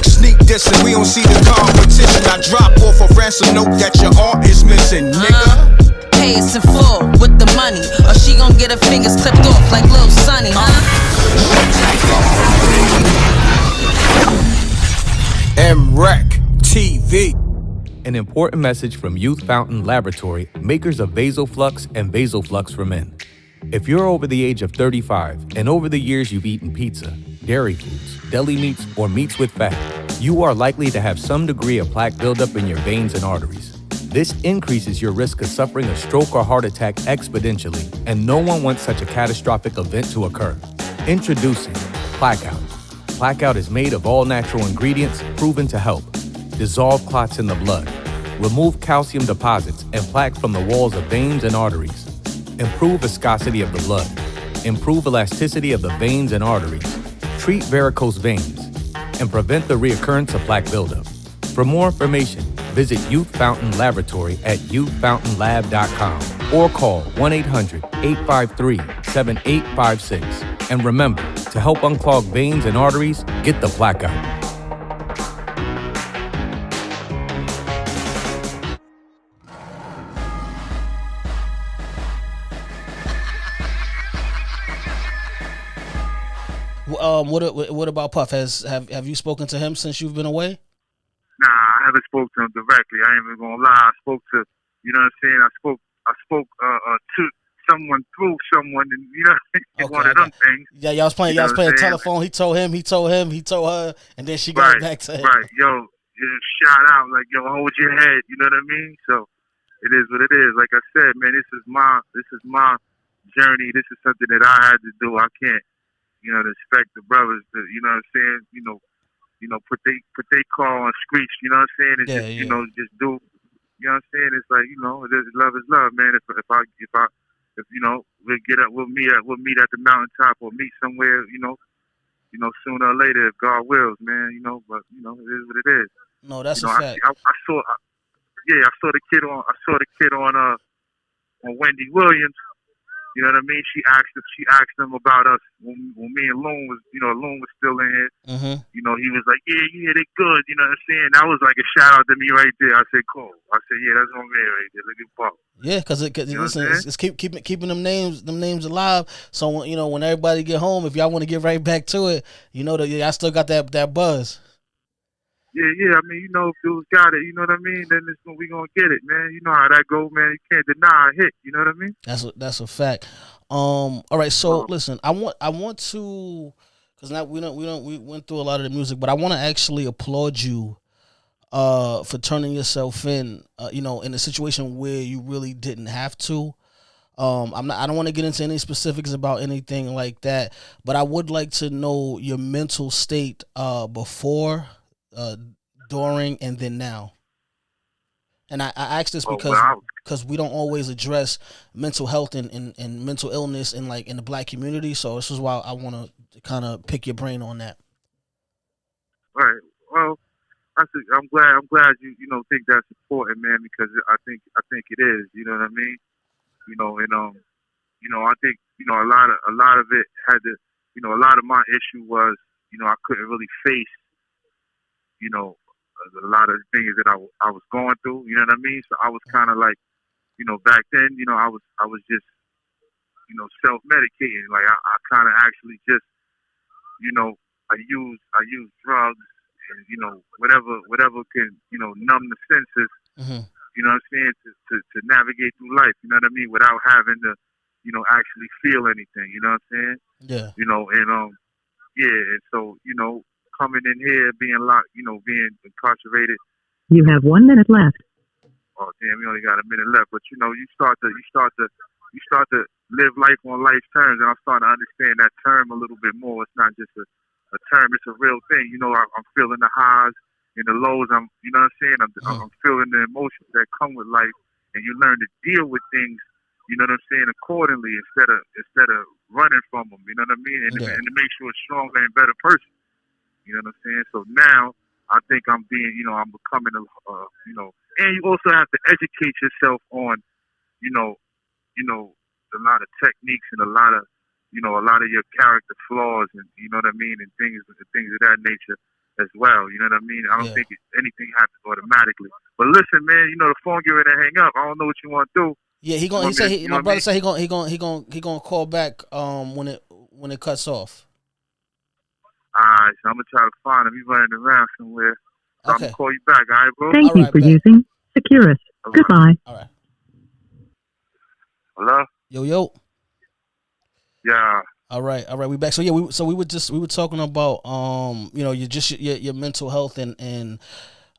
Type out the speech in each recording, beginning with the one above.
Sneak dissing, we don't see the competition. I drop off a ransom note that your art is missing, nigga. Pay us in full with the money, or she gon' get her fingers clipped off like Lil Sonny, MRecktv. An important message from Youth Fountain Laboratory, makers of VasoFlux and VasoFlux for Men. If you're over the age of 35 and over the years you've eaten pizza, dairy foods, deli meats, or meats with fat, you are likely to have some degree of plaque buildup in your veins and arteries. This increases your risk of suffering a stroke or heart attack exponentially, and no one wants such a catastrophic event to occur. Introducing Plaque Out. Plaque Out is made of all natural ingredients proven to help dissolve clots in the blood, remove calcium deposits and plaque from the walls of veins and arteries, improve viscosity of the blood, improve elasticity of the veins and arteries, treat varicose veins, and prevent the reoccurrence of plaque buildup. For more information, visit Youth Fountain Laboratory at youthfountainlab.com or call 1-800-853-7856. And remember, to help unclog veins and arteries, get the plaque out. What about Puff? Have you spoken to him since you've been away? Nah, I haven't spoken to him directly. I ain't even gonna lie. I spoke to, you know what I'm saying? I spoke to someone through someone, and you know, okay, one of them things. Yeah, y'all was playing telephone. He told him, he told her, and then she got back to him. Right, yo, shout out, like, yo, hold your head. You know what I mean? So it is what it is. Like I said, man, this is my journey. This is something that I had to do. I can't, you know, expect the brothers to, you know what I'm saying? You know, put they car on screech. You know what I'm saying? And just, you know, just do. You know what I'm saying? It's like, you know, love is love, man. If you know, we'll meet at the mountaintop or meet somewhere, you know, sooner or later if God wills, man. You know, but you know, it is what it is. No, that's a fact. I saw the kid on Wendy Williams. You know what I mean? She asked him about us when me and Loon was still in here. Mm-hmm. You know, he was like, yeah, they good. You know what I'm saying? That was like a shout out to me right there. I said, cool. I said, yeah, that's my man right there. Look at Pop. Yeah, because it's keeping them names alive. So you know, when everybody get home, if y'all want to get right back to it, you know that y'all still got that buzz. Yeah. I mean, you know, if dudes got it, you know what I mean, then we gonna get it, man. You know how that go, man. You can't deny a hit. You know what I mean? That's a fact. All right. So listen, I want to, because now we went through a lot of the music, but I want to actually applaud you for turning yourself in, you know, in a situation where you really didn't have to. I don't want to get into any specifics about anything like that, but I would like to know your mental state Oh, before, during, and then now. And I ask this because we don't always address mental health and mental illness in the Black community. So this is why I want to kind of pick your brain on that. Right. Well, I'm glad you think that's important, man, because I think it is. You know what I mean? You know, and I think a lot of it had to, a lot of my issue was, I couldn't really face, a lot of things that I was going through. You know what I mean? So I was kind of like, back then, I was just, self-medicating. Like I kind of actually just, I use drugs and whatever can numb the senses. Mm-hmm. You know what I'm saying, to navigate through life, you know what I mean, without having to, actually feel anything, you know what I'm saying? Yeah. And so, coming in here, being locked, being incarcerated. You have 1 minute left. Oh damn, we only got a minute left, but you start to live life on life's terms, and I'm starting to understand that term a little bit more. It's not just a term, it's a real thing. I'm feeling the highs and the lows. I'm feeling the emotions that come with life, and you learn to deal with things, accordingly instead of running from them. You know what I mean? And to make you a stronger and better person. You know what I'm saying? So now I think I'm being, I'm becoming and you also have to educate yourself on, techniques and a lot of your character flaws, and you know what I mean, and things of that nature as well. You know what I mean? I don't think anything happens automatically. But listen, man, the phone get ready to hang up. I don't know what you want to do. Yeah, my brother said he gonna call back when it cuts off. Alright, so I'm gonna try to find him. He's running around somewhere. So I'm gonna call you back, alright, bro? Thank you for using Securus. Goodbye. All right. Hello? Yo. Yeah. All right. We back. So yeah, we were talking about your mental health and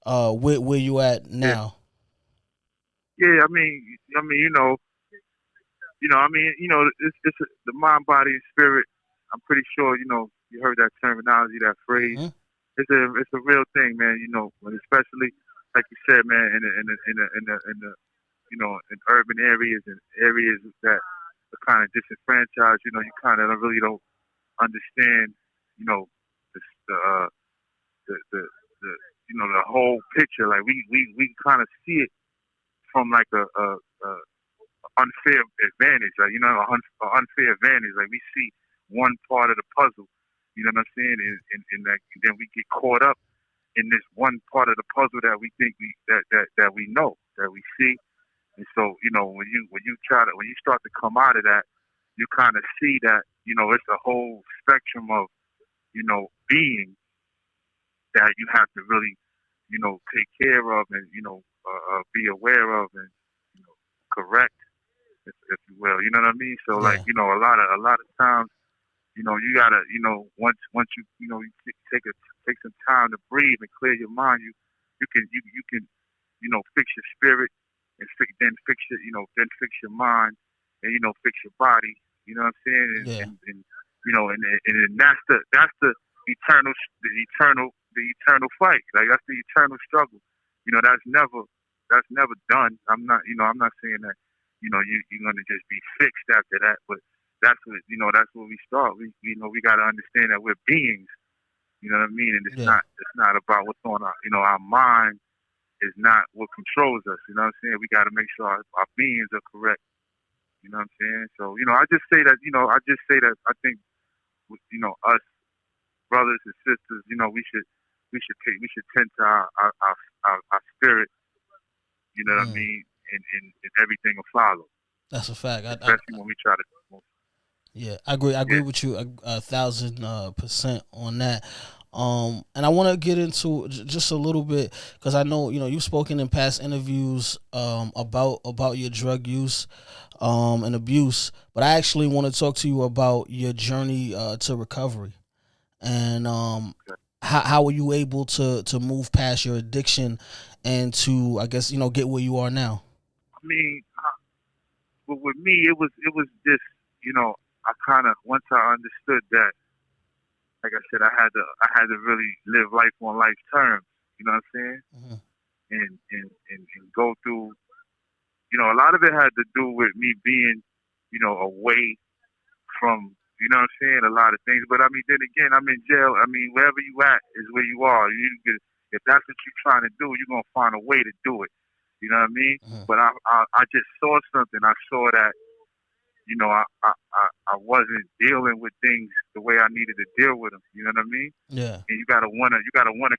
where you at now. Yeah, I mean, it's the mind, body, and spirit. I'm pretty sure you heard that terminology, that phrase. Mm-hmm. It's a real thing, man. Especially like you said, man, in urban areas and areas that are kind of disenfranchised. You kind of really don't understand, the whole picture. Like we kind of see it from like a unfair advantage, like an unfair advantage. Like we see one part of the puzzle, you know what I'm saying, and then we get caught up in this one part of the puzzle that we think that we know, that we see. And so when you start to come out of that, you kind of see that it's a whole spectrum of being that you have to really take care of and be aware of and correct, if you will. You know what I mean? So like a lot of times you gotta once you take some time to breathe and clear your mind, you can fix your spirit and then fix your mind and fix your body. You know what I'm saying? And that's the eternal fight. Like that's the eternal struggle. That's never done. I'm not saying that you're gonna just be fixed after that, but that's where we start. We got to understand that we're beings. You know what I mean? And it's not about what's on our mind is not what controls us. You know what I'm saying? We got to make sure our beings are correct. You know what I'm saying? So I just say that I think us brothers and sisters, we should tend to our spirit. You know what I mean? And everything will follow. That's a fact. Especially when we try to. Yeah, I agree with you 1,000% on that. And I want to get into just a little bit because I know you've spoken in past interviews about your drug use and abuse, but I actually want to talk to you about your journey to recovery and how were you able to move past your addiction and to, I guess, get where you are now. I mean, but with me, it was just I kind of, once I understood that, like I said, I had to really live life on life's terms. You know what I'm saying? Mm-hmm. And go through. A lot of it had to do with me being, away from, what I'm saying, a lot of things. But I mean, then again, I'm in jail. I mean, wherever you at is where you are. If that's what you're trying to do, you're gonna find a way to do it. You know what I mean? Mm-hmm. But I just saw something. I saw that. I wasn't dealing with things the way I needed to deal with them. You know what I mean? Yeah. And you gotta wanna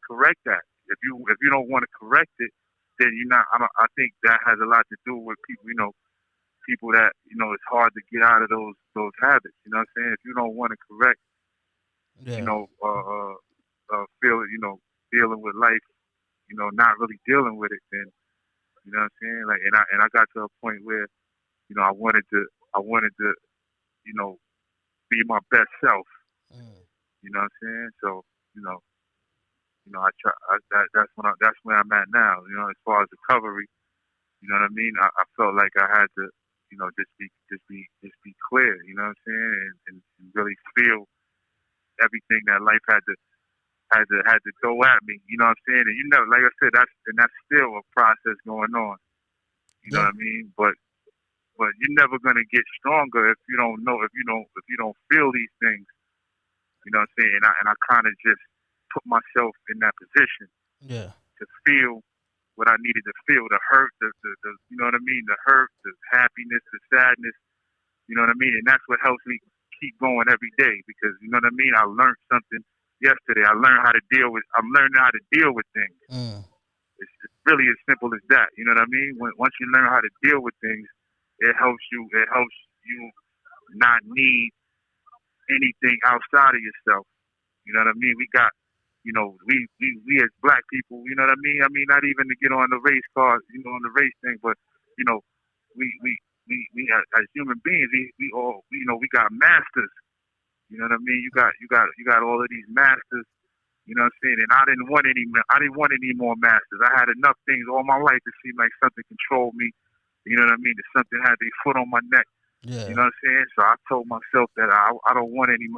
correct that. If you don't want to correct it, then you're not. I think that has a lot to do with people. People that it's hard to get out of those habits. You know what I'm saying? If you don't want to correct, feel dealing with life, not really dealing with it, then you know what I'm saying? Like, and I got to a point where I wanted to be my best self. You know what I'm saying? So, I try. That's where I'm at now. As far as recovery, you know what I mean. I felt like I had to, just be clear. You know what I'm saying? And really feel everything that life had to throw at me. You know what I'm saying? And like I said, that's still a process going on. You know what I mean? But you're never gonna get stronger if you don't feel these things. You know what I'm saying? And I kind of just put myself in that position to feel what I needed to feel, the hurt, the you know what I mean, the hurt, the happiness, the sadness, You know what I mean? And that's what helps me keep going every day because, you know what I mean? I learned something yesterday. I'm learning how to deal with things. It's really as simple as that. You know what I mean? Once you learn how to deal with things, it helps you not need anything outside of yourself. You know what I mean? We got, we as black people, you know what I mean? I mean, not even to get on the race car, on the race thing, but, we as human beings, we all, we got masters. You know what I mean? You got all of these masters. You know what I'm saying? And I didn't want any more masters. I had enough things all my life to seem like something controlled me. You know what I mean? That something had their foot on my neck. Yeah. You know what I'm saying? So I told myself that I don't want any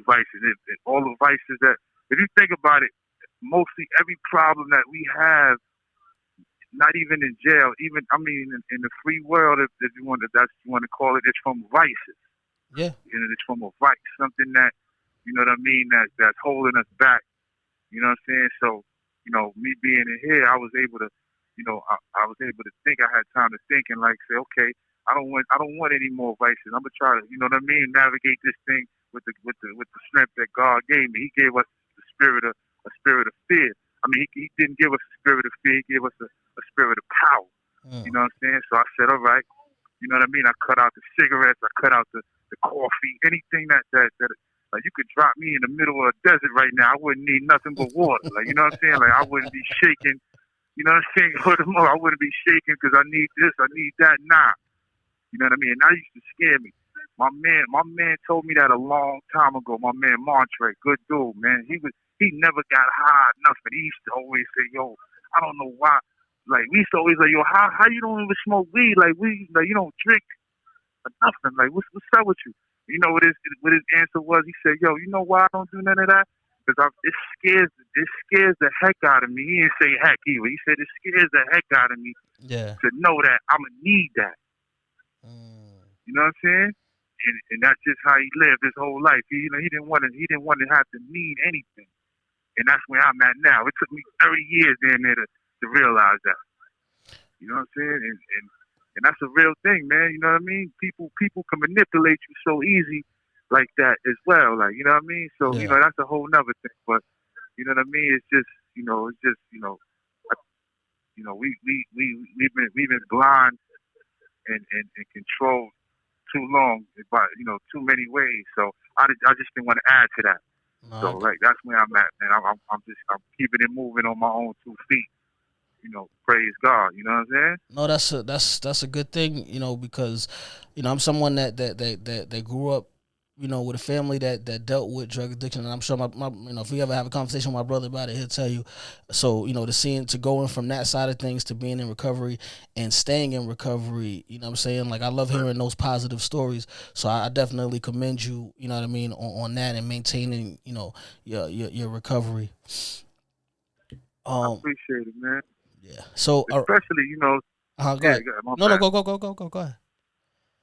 vices. If all the vices that, if you think about it, mostly every problem that we have, not even in jail, even in the free world, if you want to call it, it's from vices. Yeah. It's from a vice, something that, you know what I mean, that's holding us back. You know what I'm saying? So, me being in here, I was able to, I was able to think. I had time to think and say, okay, I don't want any more vices. I'm gonna try to, you know what I mean, navigate this thing with the strength that God gave me. He gave us a spirit of fear. I mean, he didn't give us a spirit of fear. He gave us a spirit of power. You know what I'm saying? So I said, all right. You know what I mean? I cut out the cigarettes. I cut out the coffee. Anything that like you could drop me in the middle of a desert right now. I wouldn't need nothing but water. Like, you know what I'm saying? Like, I wouldn't be shaking. You know what I'm saying? Furthermore, I wouldn't be shaking because I need this, I need that. Nah. You know what I mean? And that used to scare me. My man told me that a long time ago. My man M.Reck, good dude, man. He never got high or nothing. He used to always say, yo, I don't know why. Like, we used to always like, yo, how you don't even smoke weed? Like, you don't drink or nothing. Like, what's up with you? You know what his answer was? He said, yo, you know why I don't do none of that? Because it scares the heck out of me. He didn't say heck either. He said it scares the heck out of me to know that I'm going to need that. You know what I'm saying? And that's just how he lived his whole life. He didn't want to have to need anything. And that's where I'm at now. It took me 30 years in there to realize that. You know what I'm saying? And that's a real thing, man. You know what I mean? People can manipulate you so easy like that as well. Like, you know what I mean? So, that's a whole nother thing. But, you know what I mean? It's just, we've been blind and controlled too long by, too many ways. So I just didn't want to add to that. So that's where I'm at, man. I'm keeping it moving on my own 2 feet. Praise God. You know what I'm saying? No, that's a good thing. Because I'm someone that grew up, with a family that dealt with drug addiction, and I'm sure my if we ever have a conversation with my brother about it, he'll tell you. So to going from that side of things to being in recovery and staying in recovery, you know what I'm saying? Like, I love hearing those positive stories. So I definitely commend you, you know what I mean, on that and maintaining, your recovery. I appreciate it, man. Yeah. So especially, go ahead. No, go ahead.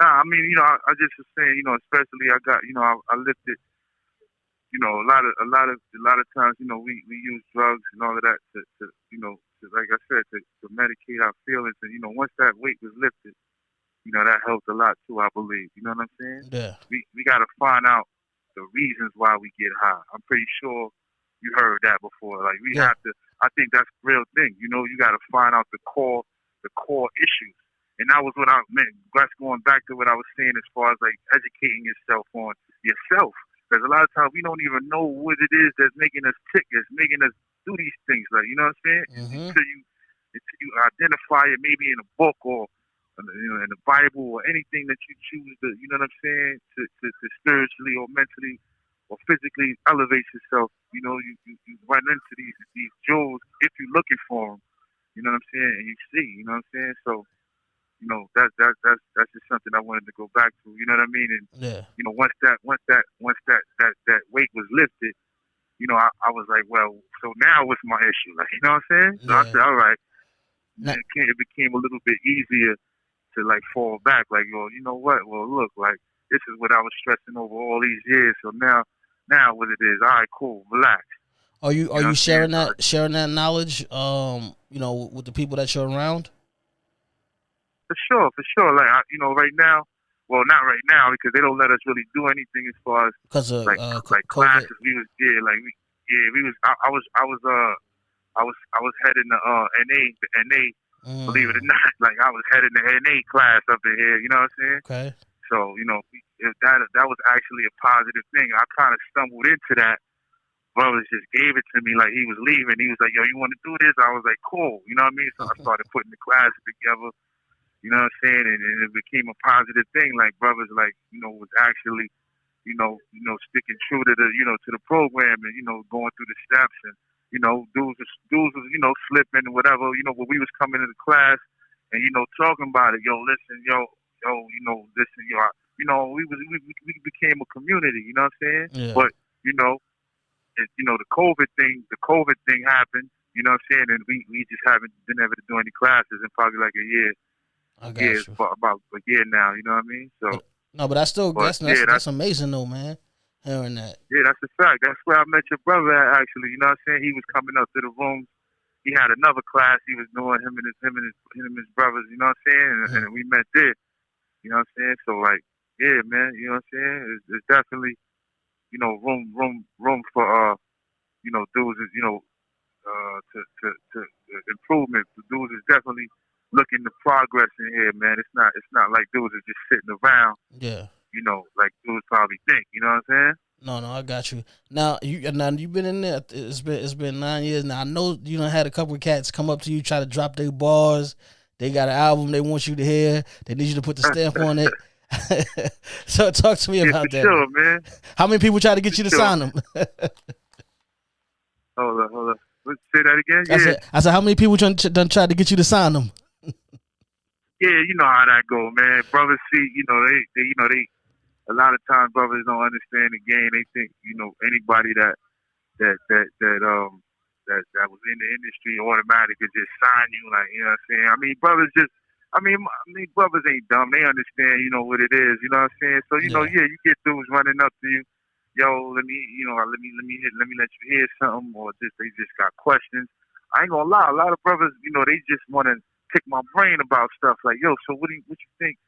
Nah, I mean, I just was saying, especially I got, I lifted, a lot of times, we use drugs and all of that to like I said, to medicate our feelings, and once that weight was lifted, that helped a lot too, I believe. You know what I'm saying? Yeah. We got to find out the reasons why we get high. I'm pretty sure you heard that before. Like, we have to. I think that's the real thing. You got to find out the core issues. And that was what I meant. That's going back to what I was saying as far as like educating yourself on yourself. Because a lot of times we don't even know what it is that's making us tick, that's making us do these things. Like, you know what I'm saying? Mm-hmm. Until you identify it, maybe in a book or in the Bible or anything that you choose to, you know what I'm saying, to spiritually or mentally or physically elevate yourself. You run into these jewels if you're looking for them. You know what I'm saying? And you see. You know what I'm saying? So. That's just something I wanted to go back to. You know what I mean? And once that weight was lifted, I was like, well, so now what's my issue? Like, you know what I'm saying? So I said, all right. It became a little bit easier to like fall back. Like, well, you know what? Well, look, like, this is what I was stressing over all these years. So now what it is? All right, cool, relax. Are you sharing that knowledge? With the people that you're around. for sure. Like right now, well, not right now because they don't let us really do anything as far as because of like COVID. classes. We was we was. I was heading the NA. Believe it or not, like I was heading the NA class up in here. You know what I'm saying? Okay. So if that was actually a positive thing. I kind of stumbled into that. Brothers just gave it to me like he was leaving. He was like, "Yo, you want to do this?" I was like, "Cool." You know what I mean? So I started putting the classes together. You know what I'm saying? And it became a positive thing. Like brothers, like was actually, sticking true to the program and going through the steps and dudes was slipping and whatever. When we was coming into class and talking about it, listen, listen, we became a community. You know what I'm saying? Yeah. But the COVID thing happened. You know what I'm saying? And we just haven't been able to do any classes in probably like a year. I got you. About a year now. You know what I mean? So. But that's amazing though, man. Hearing that. Yeah, that's a fact. That's where I met your brother at, actually. You know what I'm saying? He was coming up to the rooms. He had another class he was doing, him and his brothers, you know what I'm saying? And we met there. You know what I'm saying? So like, yeah, man, you know what I'm saying? It's definitely, room for dudes is, to improvement. The dudes is definitely looking to progress in here, man. It's not like dudes are just sitting around. Yeah. Like dudes probably think. You know what I'm saying? No, I got you. Now you've been in there. It's been 9 years now. I know you done had a couple of cats come up to you, try to drop their bars. They got an album they want you to hear. They need you to put the stamp on it. So talk to me about that. Sure, man. How many people try to get you to sign them? Hold up. Say that again. I said, how many people done tried to get you to sign them? Yeah, you know how that go, man. Brothers see, they a lot of times brothers don't understand the game. They think, anybody that was in the industry automatically could just sign you, like, you know what I'm saying? I mean, brothers ain't dumb. They understand, what it is, you know what I'm saying? So, you get dudes running up to you, yo, let me let you hear something, or they just got questions. I ain't gonna lie, a lot of brothers, they just want to pick my brain about stuff, like, yo, so what you think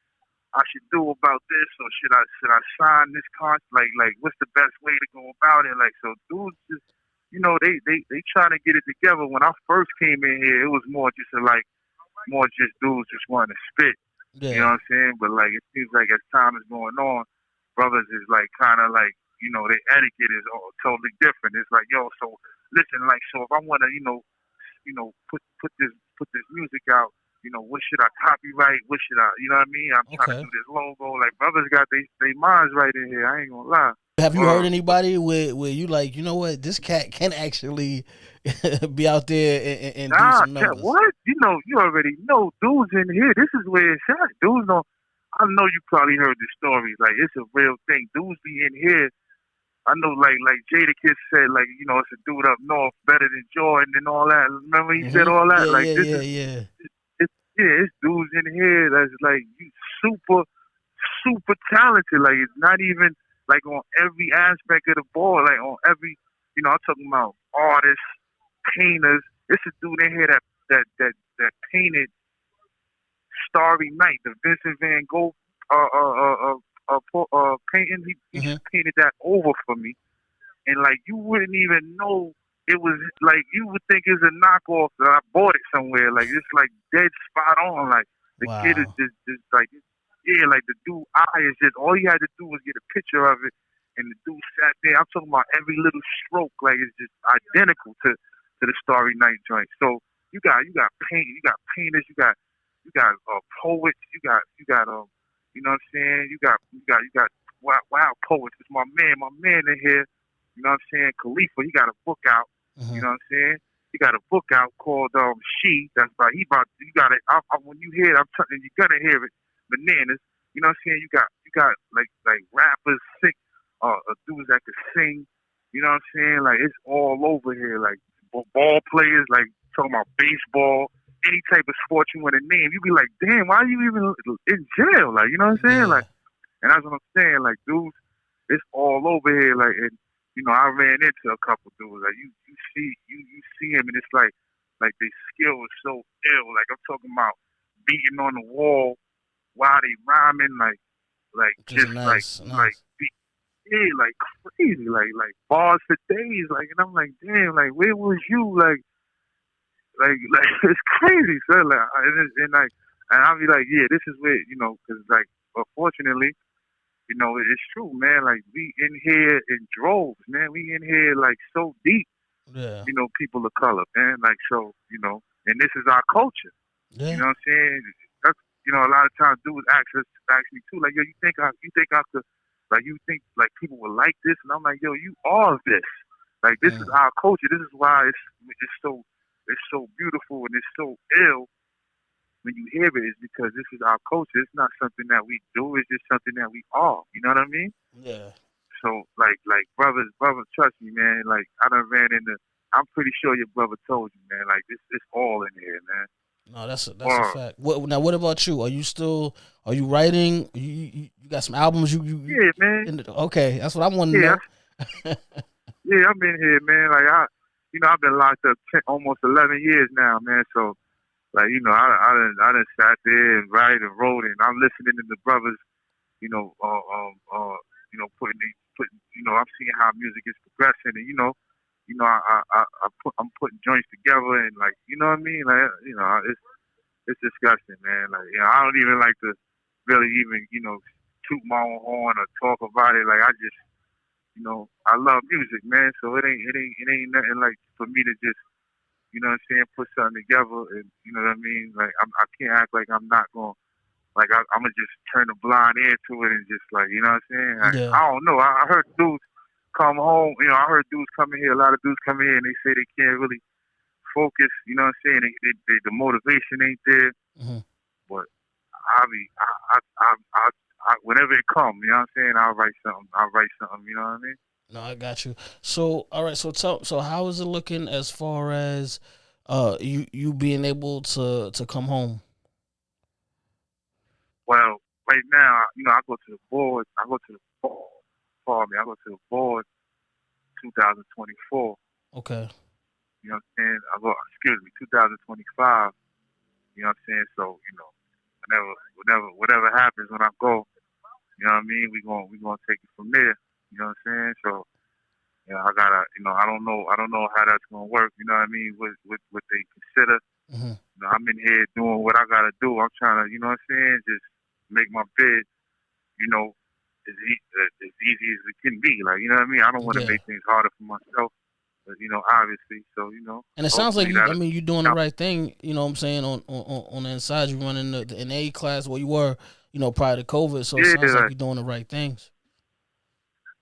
I should do about this, or should I sign this contract? Like what's the best way to go about it? Like, so dudes just, they trying to get it together. When I first came in here, it was more just dudes just wanting to spit. Yeah. You know what I'm saying? But like, it seems like as time is going on, brothers is like kind of like, their etiquette is all totally different. It's like, yo, so listen, like, so if I want to, put this music out. What should I copyright? What should I, you know what I mean? I'm trying to do this logo. Like, brothers got they minds right in here. I ain't gonna lie. Have you heard anybody where you like, you know what, this cat can actually be out there and do some numbers? What? You already know dudes in here. This is where it's at. Dudes don't. I know you probably heard the stories. Like, it's a real thing. Dudes be in here. I know, like Jada Kiss said, like, it's a dude up north better than Jordan and all that. Remember he said all that? Yeah. Yeah, it's dudes in here that's like super, super talented. Like, it's not even like on every aspect of the ball. Like on every, I'm talking about artists, painters. It's a dude in here that painted Starry Night, the Vincent Van Gogh painting. He just painted that over for me, and like you wouldn't even know. It was like you would think it's a knockoff that I bought it somewhere. Like, it's like dead spot on. Like, the kid is just like, yeah, like the dude eye is just, all he had to do was get a picture of it, and the dude sat there. I'm talking about every little stroke, like it's just identical to the Starry Night joint. So you got painters, you got poets, you got you know what I'm saying? You got wild poets. It's my man in here. You know what I'm saying? Khalifa, he got a book out. You know what I'm saying? He got a book out called She. That's right. You got it. When you hear it, I'm telling you, you're gonna hear it. Bananas. You know what I'm saying? You got like rappers, sick, dudes that can sing. You know what I'm saying? Like, it's all over here. Like, ball players, like talking about baseball, any type of sport you want to name. You be like, damn, why are you even in jail? Like, you know what I'm saying? Like, and that's what I'm saying. Like, dudes, it's all over here. Like, and I ran into a couple dudes. Like, you see him, and it's like their skill is so ill. Like, I'm talking about beating on the wall while they rhyming, Just just nice. yeah, like crazy, like bars for days, like, and I'm like, damn, like where was you, like it's crazy, so like, and I'll be like, yeah, this is where, because like, unfortunately, it's true, man. Like we in here in droves, man. We in here like so deep, Yeah. people of color, man. Like so, and this is our culture. Yeah. You know what I'm saying? That's, a lot of times dudes ask me too, like, yo, you think I could, like, you think like people will like this? And I'm like, yo, you are this. Like this is our culture. This is why it's so beautiful and it's so ill when you hear it, is because this is our culture. It's not something that we do. It's just something that we are. You know what I mean? Yeah. So like brothers, trust me, man. Like I done ran into. I'm pretty sure your brother told you, man. Like this, it's all in here, man. No, that's a fact. What about you? Are you writing? You got some albums? Yeah, man. Okay, that's what I want to know. Yeah, I've been here, man. Like I've been locked up almost 11 years now, man. So. Like, I done sat there and write and wrote, and I'm listening to the brothers, I'm seeing how music is progressing, and I'm putting joints together, and like, you know what I mean? Like, it's disgusting, man. Like, I don't even like to really even, toot my own horn or talk about it. Like, I just, I love music, man. So it ain't nothing like for me to just. You know what I'm saying? Put something together, and you know what I mean. Like I can't act like I'm not going. Like I'm gonna just turn a blind ear to it and just like, you know what I'm saying? I don't know. I heard dudes come home. I heard dudes come in here. A lot of dudes come in here and they say they can't really focus. You know what I'm saying? The motivation ain't there. Mm-hmm. But whenever it comes, you know what I'm saying? I'll write something. You know what I mean? No, I got you. So, all right. So how is it looking as far as you being able to come home? Well, right now, I go to the board. I go to the board 2024. Okay. You know what I'm saying? 2025. You know what I'm saying? So, whatever happens when I go, you know what I mean? We gonna take it from there. You know what I'm saying? So, I gotta, I don't know how that's gonna work. You know what I mean? What they consider. Mm-hmm. I'm in here doing what I gotta do. I'm trying to, you know what I'm saying? Just make my bid, as easy as it can be. Like, you know what I mean? I don't want to make things harder for myself. But, obviously, so, And it sounds like you're doing the right thing. You know what I'm saying? On the inside, you're running the NA class where you were, prior to COVID. So it sounds like you're doing the right things.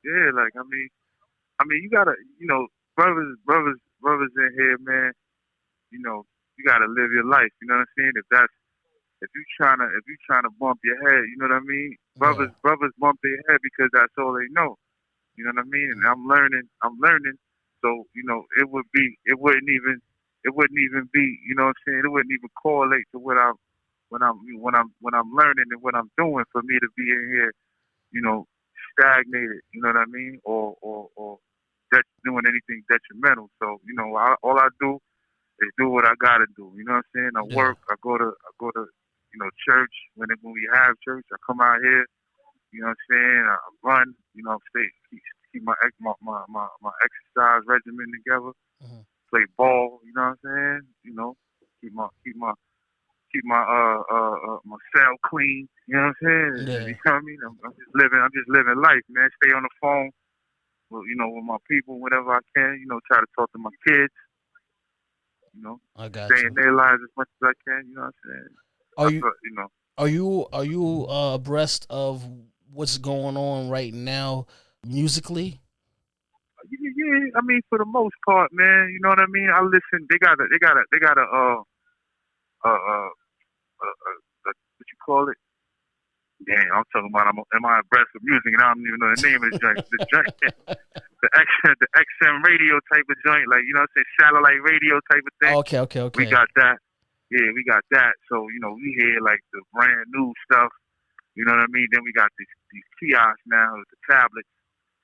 Yeah, like I mean, you gotta, brothers in here, man. You gotta live your life. You know what I'm saying? If you trying to bump your head, you know what I mean? Brothers bump their head because that's all they know. You know what I mean? And I'm learning. So it wouldn't even be. You know what I'm saying? It wouldn't even correlate to when I'm learning and what I'm doing for me to be in here. Stagnated, you know what I mean, or doing anything detrimental. So all I do is do what I gotta do. You know what I'm saying? I work. I go to church when we have church. I come out here. You know what I'm saying? I run. Keep my exercise regimen together. Mm-hmm. Play ball. You know what I'm saying? Keep my my cell clean, you know what I'm saying? Yeah. You know what I mean? I'm just living life, man. Stay on the phone, with my people, whenever I can. Try to talk to my kids. I got stay you. in their lives as much as I can. You know what I'm saying? Are you abreast of what's going on right now musically? Yeah. I mean, for the most part, man. You know what I mean? I listen. They got a what you call it? Damn, I'm talking about. Am I abreast of music? And I don't even know the name of the joint. The joint, the XM radio type of joint, like what I'm saying, satellite radio type of thing. Okay. We got that. Yeah, we got that. So we hear like the brand new stuff. You know what I mean? Then we got these kiosks now, with the tablets,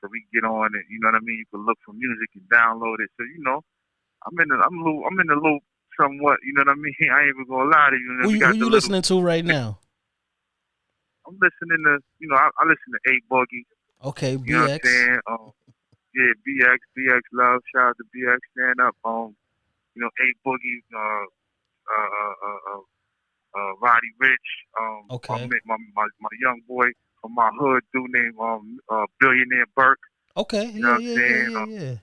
so we get on it. You know what I mean? You can look for music and download it. So I'm in the little somewhat. You know what I mean? I ain't even gonna lie to you. Who you listening to right now? I'm listening to, I listen to A Boogie. Okay, You know what I'm BX. saying? Yeah, BX love. Shout out to BX, stand up. A Boogie, Roddy Rich. Okay. My young boy from my hood, dude named Billionaire Burke. Okay. You know what I'm saying?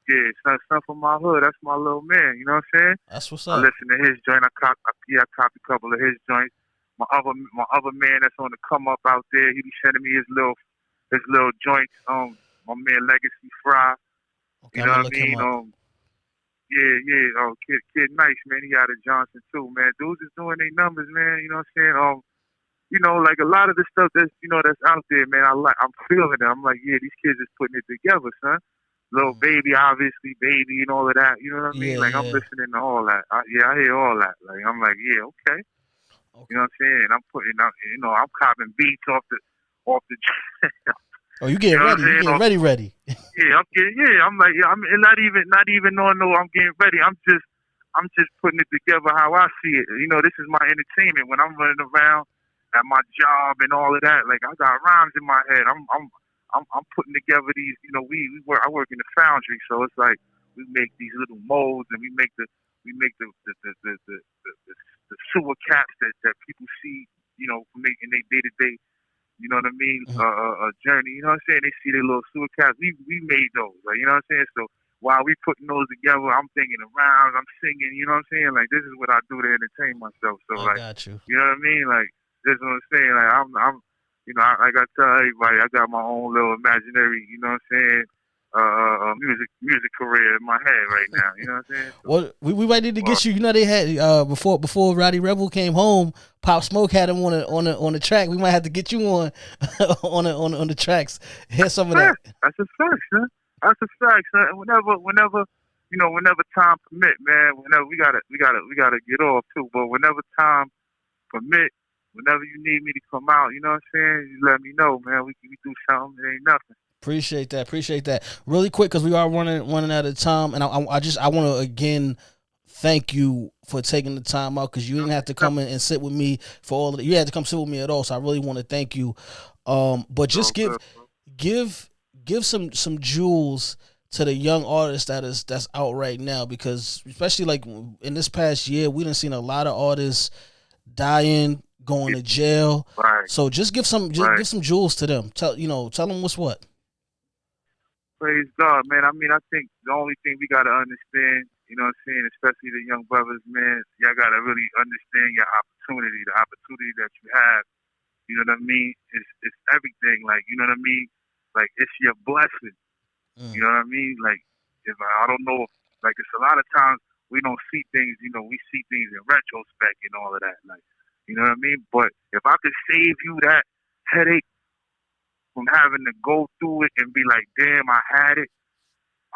Yeah, son from my hood. That's my little man. You know what I'm saying? That's what's I up. listen to his joint. I copy a couple of his joints. My other man that's on the come up out there, he be sending me his little joints. My man Legacy Fry. Okay, You know I'm gonna what I look him mean? up. Yeah. Kid Nice, man. He out of Johnson too, man. Dudes is doing their numbers, man. You know what I'm saying? Like a lot of the stuff that's out there, man. I'm feeling it. I'm like, yeah, these kids is putting it together, son. Little Baby, obviously, Baby, and all of that. You know what I mean? Like I'm listening to all that. I hear all that. Like I'm like, yeah, okay. You know what I'm saying? I'm putting out, I'm copping beats off the. Oh, you getting ready? You getting ready? Yeah, I'm like, I'm not even knowing I'm getting ready. I'm just putting it together how I see it. This is my entertainment when I'm running around at my job and all of that. Like I got rhymes in my head. I'm putting together these. I work in the foundry, so it's like we make these little molds and we make the sewer caps that people see. For making their day-to-day. You know what I mean? A journey. You know what I'm saying? They see their little sewer caps. We made those. Like, you know what I'm saying? So while we putting those together, I'm thinking around, I'm singing. You know what I'm saying? Like this is what I do to entertain myself. So I like, got you. You know what I mean? Like this is what I'm saying. Like I'm like I tell everybody, I got my own little imaginary. You know what I'm saying? Music career in my head right now. You know what I'm saying? So, well, we might need to get you. They had before Roddy Rebel came home. Pop Smoke had him on the track. We might have to get you on on the tracks. Hear some of that. That's a fact, son. That's a fact, son. Whenever time permit, man. Whenever we gotta get off too. But whenever time permit, whenever you need me to come out, you know what I'm saying? You let me know, man. We do something. It ain't nothing. Appreciate that. Really quick, because we are running out of time, and I want to again thank you for taking the time out, because you didn't have to come in and sit with me for all of it. You had to come sit with me at all, so I really want to thank you. But just give some jewels to the young artists that's out right now, because especially like in this past year, we done seen a lot of artists dying, going to jail. Right. So just give some jewels to them. Tell them what's what. Praise God, man. I mean, I think the only thing we got to understand, you know what I'm saying, especially the young brothers, man, y'all got to really understand your opportunity, the opportunity that you have. You know what I mean? It's everything. Like, you know what I mean? Like, it's your blessing. You know what I mean? Like, if I don't know, like, it's a lot of times we don't see things, we see things in retrospect and all of that. Like, you know what I mean? But if I could save you that headache from having to go through it and be like, damn, I had it.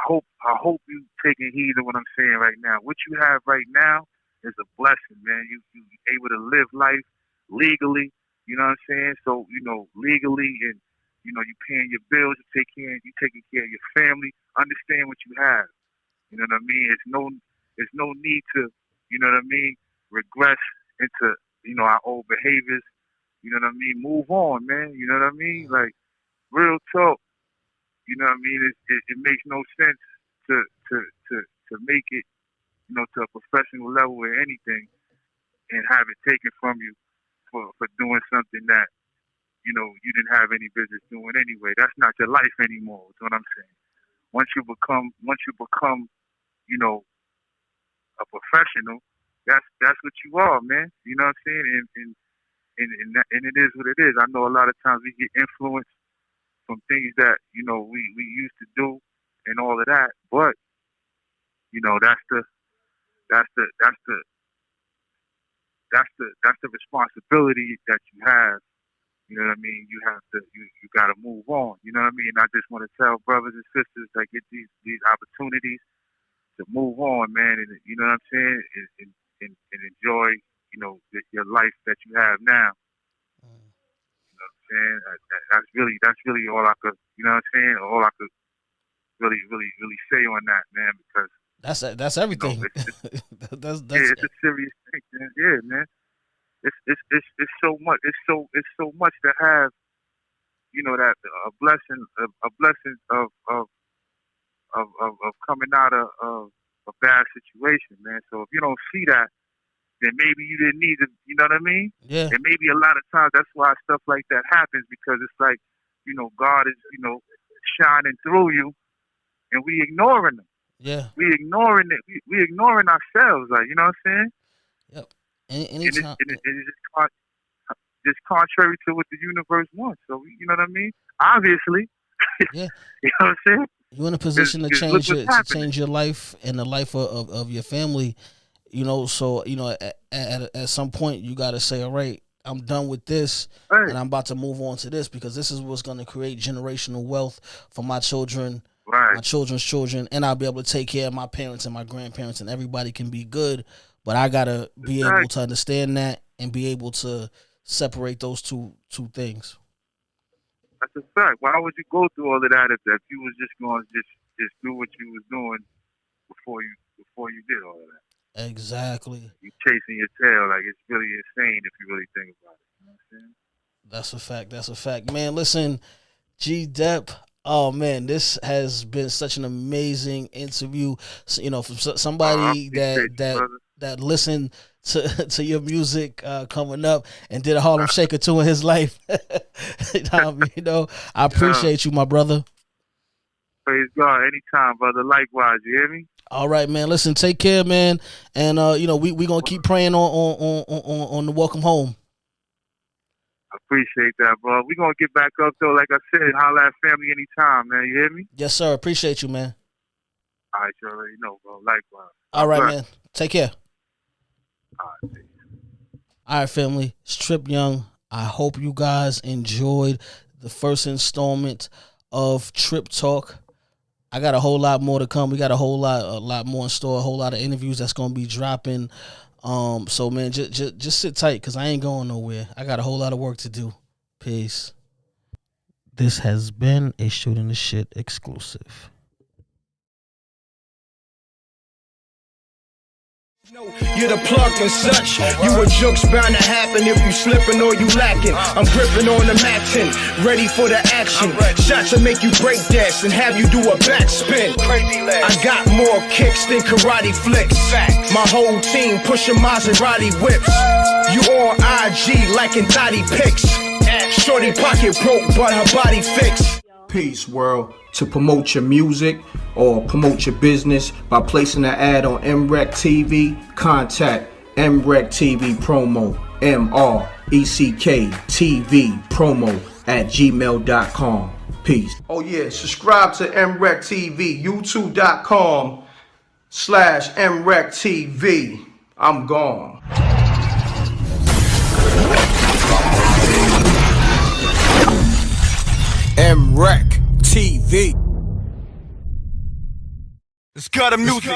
I hope you taking heed of what I'm saying right now. What you have right now is a blessing, man. You able to live life legally, you know what I'm saying? So, legally, and you paying your bills, you taking care of your family. Understand what you have. You know what I mean? It's no need to, you know what I mean, regress into, our old behaviors. You know what I mean? Move on, man. You know what I mean? Like, real talk, you know what I mean? It makes no sense to make it, to a professional level or anything and have it taken from you for doing something that, you didn't have any business doing anyway. That's not your life anymore, is what I'm saying. Once you become, a professional, that's what you are, man. You know what I'm saying? And it is what it is. I know a lot of times we get influenced from things that we used to do and all of that, but that's the responsibility that you have. You know what I mean? You have to you got to move on. You know what I mean? I just want to tell brothers and sisters that get these opportunities to move on, man, and you know what I'm saying, and enjoy your life that you have now. And that's really all I could, you know what I'm saying? All I could really say on that, man, because That's everything. that's it's a serious thing, man. Yeah, man. It's so much. It's so much to have. You know that a blessing of coming out of a bad situation, man. So if you don't see that, then maybe you didn't need to. You know what I mean? Yeah. And maybe a lot of times that's why stuff like that happens, because it's like, God is shining through you, and we ignoring them. Yeah. We ignoring it. We ignoring ourselves. Like, you know what I'm saying? Yep. Anytime. It's just contrary to what the universe wants. So, you know what I mean? Obviously. Yeah. You know what I'm saying? You're in a position to change your life and the life of your family. So at some point you got to say, all right, I'm done with this, right, and I'm about to move on to this, because this is what's going to create generational wealth for my children, right, my children's children, and I'll be able to take care of my parents and my grandparents, and everybody can be good. But I gotta be able to understand that and be able to separate those two things. That's a fact. Why would you go through all of that if you was just going to just do what you was doing before you did all of that? Exactly. You chasing your tail, like, it's really insane if you really think about it. You know what I'm saying? That's a fact. Man, listen, G Dep. Oh man, this has been such an amazing interview. So, from somebody that listened to your music coming up and did a Harlem Shake or two in his life. I appreciate you, my brother. Praise God. Anytime, brother. Likewise. You hear me? All right, man. Listen, take care, man. And we gonna keep praying on the welcome home. I appreciate that, bro. We gonna get back up though. Like I said, holla at family anytime, man. You hear me? Yes, sir. Appreciate you, man. All right, you already know, bro. Likewise. All right, man. Take care. All right, all right, family. It's Trip Young. I hope you guys enjoyed the first installment of Trip Talk. I got a whole lot more to come. We got a lot more in store. A whole lot of interviews that's gonna be dropping. So man, just sit tight, because I ain't going nowhere. I got a whole lot of work to do. Peace. This has been a Shooting the Shit exclusive. You're the plug and such. You a joke's bound to happen if you slipping or you lacking. I'm gripping on the matching, ready for the action. Shots will make you break dance and have you do a backspin. I got more kicks than karate flicks. My whole team pushing Maserati whips. You on IG liking thotty pics. Shorty pocket broke, but her body fixed. Peace, world. To promote your music or promote your business by placing an ad on MRecktv, contact MRecktVpromo, MRecktVpromo @gmail.com. Peace. Oh yeah, subscribe to MRecktv, youtube.com/MRecktv. I'm gone. MRecktv. It's got a music.